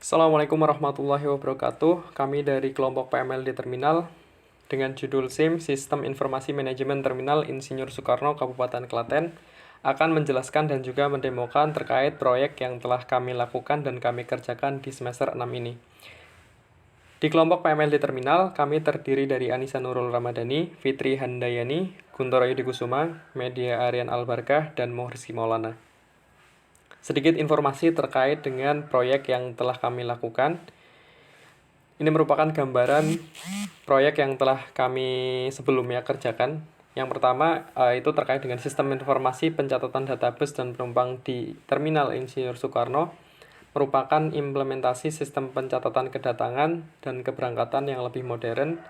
Assalamualaikum warahmatullahi wabarakatuh. Kami dari kelompok PML di Terminal dengan judul SIM Sistem Informasi Manajemen Terminal Insinyur Soekarno Kabupaten Klaten akan menjelaskan dan juga mendemokan terkait proyek yang telah kami lakukan dan kami kerjakan di semester 6 ini. Di kelompok PML di Terminal, kami terdiri dari Anissa Nurul Ramadhani, Fitri Handayani, Guntoro Yudi Kusuma, Media Aryan Albarkah, dan Mohriski Maulana. Sedikit informasi terkait dengan proyek yang telah kami lakukan. Ini merupakan gambaran proyek yang telah kami sebelumnya kerjakan. Yang pertama itu terkait dengan sistem informasi pencatatan database dan penumpang di Terminal Insinyur Soekarno, merupakan implementasi sistem pencatatan kedatangan dan keberangkatan yang lebih modern,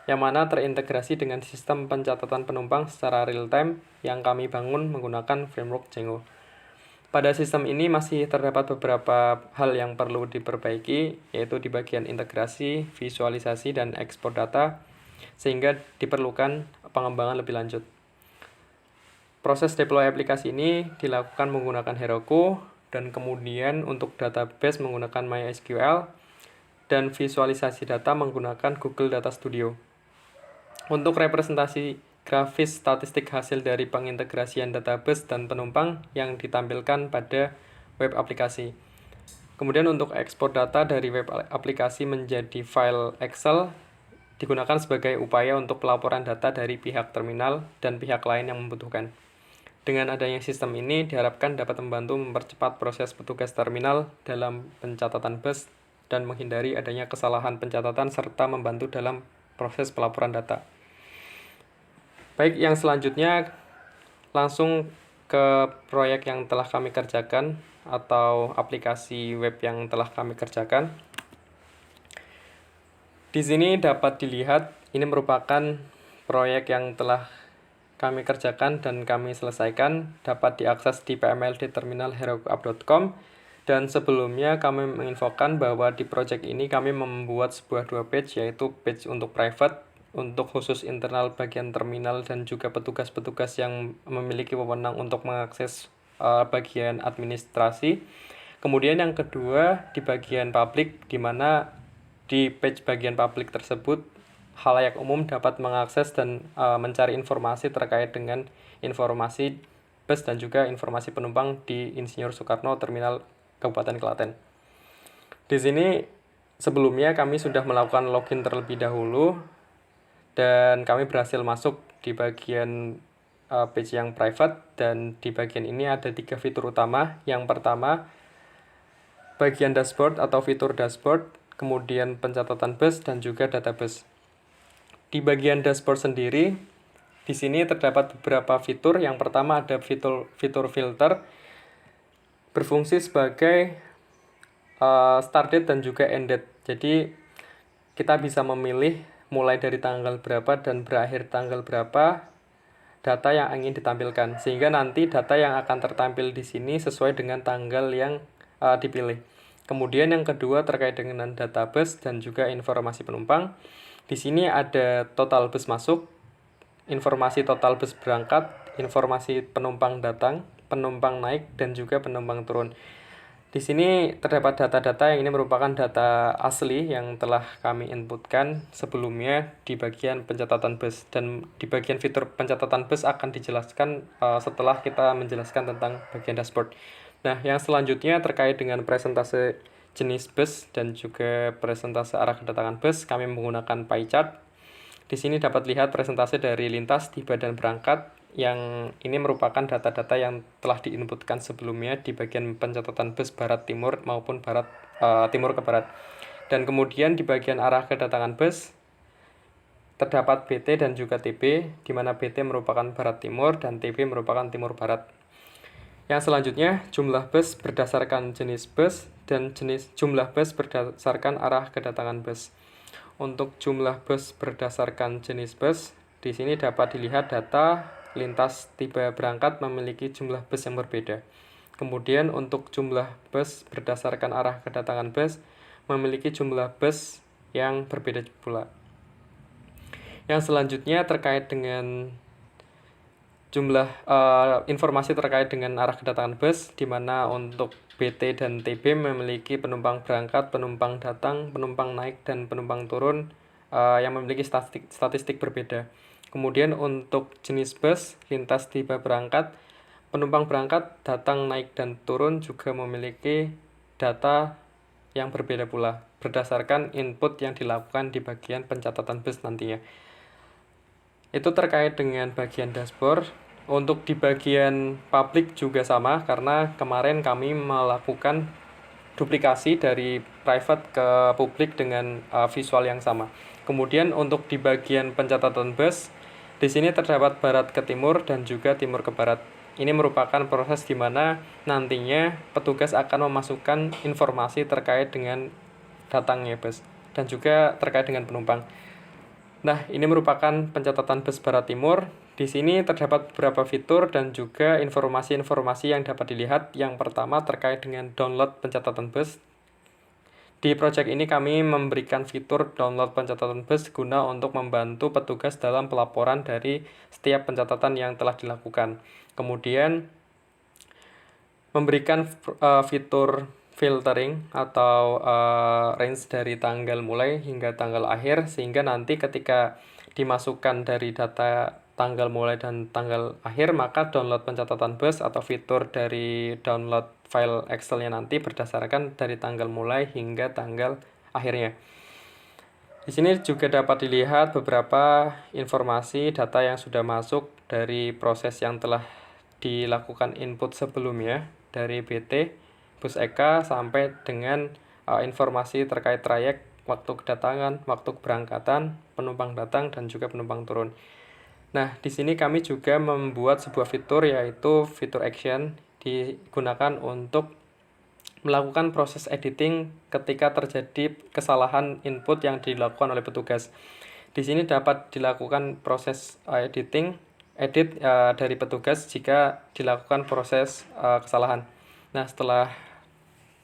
yang mana terintegrasi dengan sistem pencatatan penumpang secara real-time yang kami bangun menggunakan framework Django. Pada sistem ini masih terdapat beberapa hal yang perlu diperbaiki, yaitu di bagian integrasi, visualisasi, dan ekspor data, sehingga diperlukan pengembangan lebih lanjut. Proses deploy aplikasi ini dilakukan menggunakan Heroku, dan kemudian untuk database menggunakan MySQL, dan visualisasi data menggunakan Google Data Studio. Untuk representasi grafis statistik hasil dari pengintegrasian database dan penumpang yang ditampilkan pada web aplikasi. Kemudian untuk ekspor data dari web aplikasi menjadi file Excel digunakan sebagai upaya untuk pelaporan data dari pihak terminal dan pihak lain yang membutuhkan. Dengan adanya sistem ini diharapkan dapat membantu mempercepat proses petugas terminal dalam pencatatan bus dan menghindari adanya kesalahan pencatatan serta membantu dalam proses pelaporan data. Baik, yang selanjutnya langsung ke proyek yang telah kami kerjakan atau aplikasi web yang telah kami kerjakan. Di sini dapat dilihat ini merupakan proyek yang telah kami kerjakan dan kami selesaikan, dapat diakses di PMLD Terminal herokup.com. Dan sebelumnya kami menginfokan bahwa di project ini kami membuat dua page, yaitu page untuk private untuk khusus internal bagian terminal dan juga petugas-petugas yang memiliki wewenang untuk mengakses bagian administrasi. Kemudian yang kedua di bagian publik, di mana di page bagian publik tersebut khalayak umum dapat mengakses dan mencari informasi terkait dengan informasi bus dan juga informasi penumpang di Insinyur Soekarno Terminal Kabupaten Klaten. Di sini sebelumnya kami sudah melakukan login terlebih dahulu dan kami berhasil masuk di bagian page yang private, dan di bagian ini ada 3 fitur utama. Yang pertama, bagian dashboard atau fitur dashboard, kemudian pencatatan bus dan juga database. Di bagian dashboard sendiri, di sini terdapat beberapa fitur. Yang pertama ada fitur filter, berfungsi sebagai start date dan juga end date. Jadi kita bisa memilih mulai dari tanggal berapa dan berakhir tanggal berapa data yang ingin ditampilkan, sehingga nanti data yang akan tertampil di sini sesuai dengan tanggal yang dipilih. Kemudian yang kedua terkait dengan database dan juga informasi penumpang. Di sini ada total bus masuk, informasi total bus berangkat, informasi penumpang datang, penumpang naik, dan juga penumpang turun. Di sini terdapat data-data yang ini merupakan data asli yang telah kami inputkan sebelumnya di bagian pencatatan bus, dan di bagian fitur pencatatan bus akan dijelaskan setelah kita menjelaskan tentang bagian dashboard. Nah, yang selanjutnya terkait dengan presentase jenis bus dan juga presentase arah kedatangan bus, kami menggunakan pie chart. Di sini dapat lihat presentase dari lintas, tiba, dan berangkat, yang ini merupakan data-data yang telah diinputkan sebelumnya di bagian pencatatan bus barat timur maupun timur ke barat. Dan kemudian di bagian arah kedatangan bus terdapat BT dan juga TB, di mana BT merupakan barat timur dan TB merupakan timur barat. Yang selanjutnya jumlah bus berdasarkan jenis bus dan jumlah bus berdasarkan arah kedatangan bus. Untuk jumlah bus berdasarkan jenis bus, di sini dapat dilihat data lintas tiba berangkat memiliki jumlah bus yang berbeda. Kemudian untuk jumlah bus berdasarkan arah kedatangan bus memiliki jumlah bus yang berbeda pula. Yang selanjutnya terkait dengan informasi terkait dengan arah kedatangan bus, di mana untuk BT dan TB memiliki penumpang berangkat, penumpang datang, penumpang naik, dan penumpang turun yang memiliki statistik berbeda. Kemudian untuk jenis bus, lintas tiba berangkat, penumpang berangkat, datang, naik, dan turun juga memiliki data yang berbeda pula, berdasarkan input yang dilakukan di bagian pencatatan bus nantinya. Itu terkait dengan bagian dashboard. Untuk di bagian publik juga sama, karena kemarin kami melakukan duplikasi dari private ke publik dengan visual yang sama. Kemudian untuk di bagian pencatatan bus, di sini terdapat barat ke timur dan juga timur ke barat. Ini merupakan proses di mana nantinya petugas akan memasukkan informasi terkait dengan datangnya bus dan juga terkait dengan penumpang. Nah, ini merupakan pencatatan bus barat timur. Di sini terdapat beberapa fitur dan juga informasi-informasi yang dapat dilihat. Yang pertama terkait dengan download pencatatan bus. Di proyek ini kami memberikan fitur download pencatatan bus guna untuk membantu petugas dalam pelaporan dari setiap pencatatan yang telah dilakukan. Kemudian memberikan fitur filtering atau range dari tanggal mulai hingga tanggal akhir, sehingga nanti ketika dimasukkan dari data tanggal mulai dan tanggal akhir, maka download pencatatan bus atau fitur dari download file Excel-nya nanti berdasarkan dari tanggal mulai hingga tanggal akhirnya. Di sini juga dapat dilihat beberapa informasi data yang sudah masuk dari proses yang telah dilakukan input sebelumnya dari BT, Bus Eka, sampai dengan informasi terkait trayek, waktu kedatangan, waktu keberangkatan, penumpang datang, dan juga penumpang turun. Nah, di sini kami juga membuat sebuah fitur, yaitu fitur action, digunakan untuk melakukan proses editing ketika terjadi kesalahan input yang dilakukan oleh petugas. Di sini dapat dilakukan proses edit dari petugas jika dilakukan proses kesalahan. Nah, setelah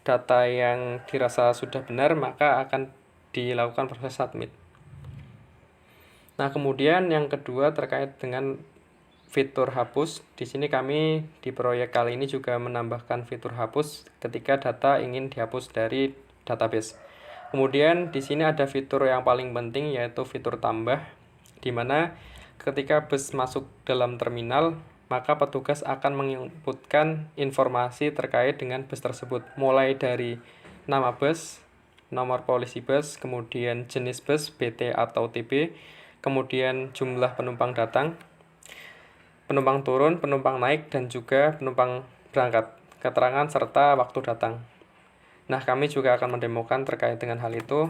data yang dirasa sudah benar, maka akan dilakukan proses submit. Nah, kemudian yang kedua terkait dengan fitur hapus. Di sini kami di proyek kali ini juga menambahkan fitur hapus ketika data ingin dihapus dari database. Kemudian di sini ada fitur yang paling penting, yaitu fitur tambah, di mana ketika bus masuk dalam terminal, maka petugas akan menginputkan informasi terkait dengan bus tersebut, mulai dari nama bus, nomor polisi bus, kemudian jenis bus BT atau TB, kemudian jumlah penumpang datang, penumpang turun, penumpang naik, dan juga penumpang berangkat, keterangan serta waktu datang. Nah, kami juga akan mendemokan terkait dengan hal itu.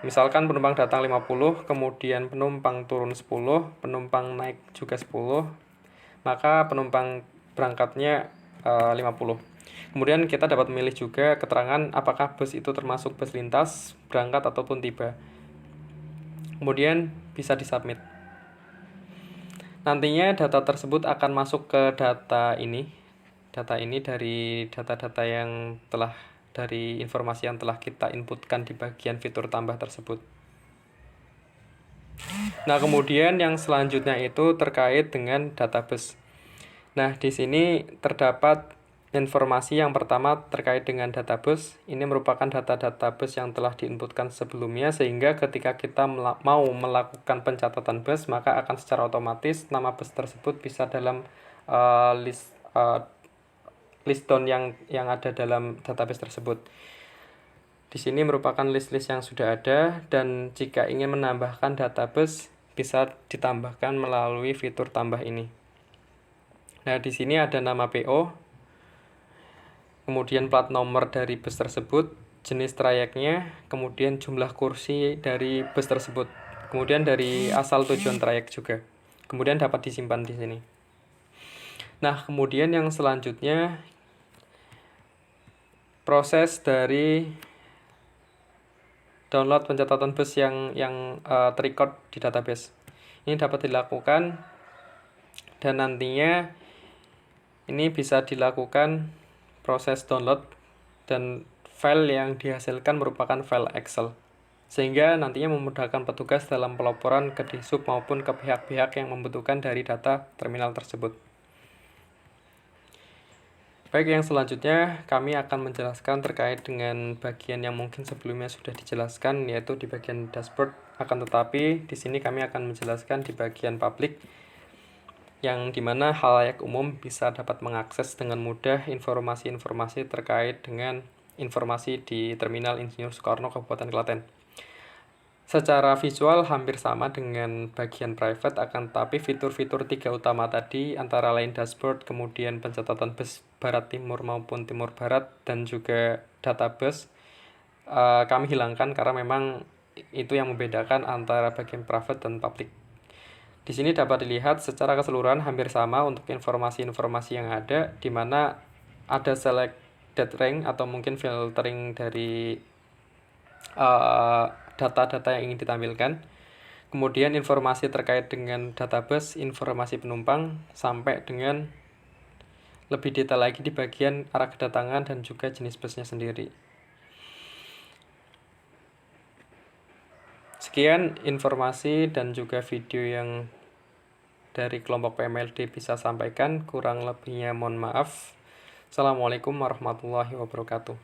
Misalkan penumpang datang 50, kemudian penumpang turun 10, penumpang naik juga 10, maka penumpang berangkatnya 50. Kemudian kita dapat memilih juga keterangan apakah bus itu termasuk bus lintas, berangkat, ataupun tiba. Kemudian bisa disubmit. Nantinya data tersebut akan masuk ke data ini. Data ini dari data-data yang telah dari informasi yang telah kita inputkan di bagian fitur tambah tersebut. Nah, kemudian yang selanjutnya itu terkait dengan database. Nah, di sini terdapat informasi yang pertama terkait dengan database. Ini merupakan data-data bus yang telah diinputkan sebelumnya, sehingga ketika kita mau melakukan pencatatan bus, maka akan secara otomatis nama bus tersebut bisa dalam list down yang ada dalam database tersebut. Di sini merupakan list-list yang sudah ada, dan jika ingin menambahkan database bisa ditambahkan melalui fitur tambah ini. Nah, di sini ada nama PO, kemudian plat nomor dari bus tersebut, jenis trayeknya, kemudian jumlah kursi dari bus tersebut, kemudian dari asal tujuan trayek juga. Kemudian dapat disimpan di sini. Nah, kemudian yang selanjutnya proses dari download pencatatan bus yang terrecord di database. Ini dapat dilakukan, dan nantinya ini bisa dilakukan proses download, dan file yang dihasilkan merupakan file Excel. sehingga nantinya memudahkan petugas dalam pelaporan ke Dishub maupun ke pihak-pihak yang membutuhkan dari data terminal tersebut. Baik, yang selanjutnya kami akan menjelaskan terkait dengan bagian yang mungkin sebelumnya sudah dijelaskan, yaitu di bagian dashboard. Akan tetapi di sini kami akan menjelaskan di bagian publik, yang dimana khalayak umum bisa dapat mengakses dengan mudah informasi-informasi terkait dengan informasi di Terminal Insinyur Soekarno Kabupaten Klaten. Secara visual hampir sama dengan bagian private, akan tetapi fitur-fitur tiga utama tadi antara lain dashboard, kemudian pencatatan bus barat timur maupun timur barat, dan juga data bus kami hilangkan karena memang itu yang membedakan antara bagian private dan public. Di sini dapat dilihat secara keseluruhan hampir sama untuk informasi-informasi yang ada, di mana ada selected rank atau mungkin filtering dari data-data yang ingin ditampilkan. Kemudian informasi terkait dengan database, informasi penumpang, sampai dengan lebih detail lagi di bagian arah kedatangan dan juga jenis busnya sendiri. Sekian informasi dan juga video yang dari kelompok PMLD bisa sampaikan. Kurang lebihnya mohon maaf. Assalamualaikum warahmatullahi wabarakatuh.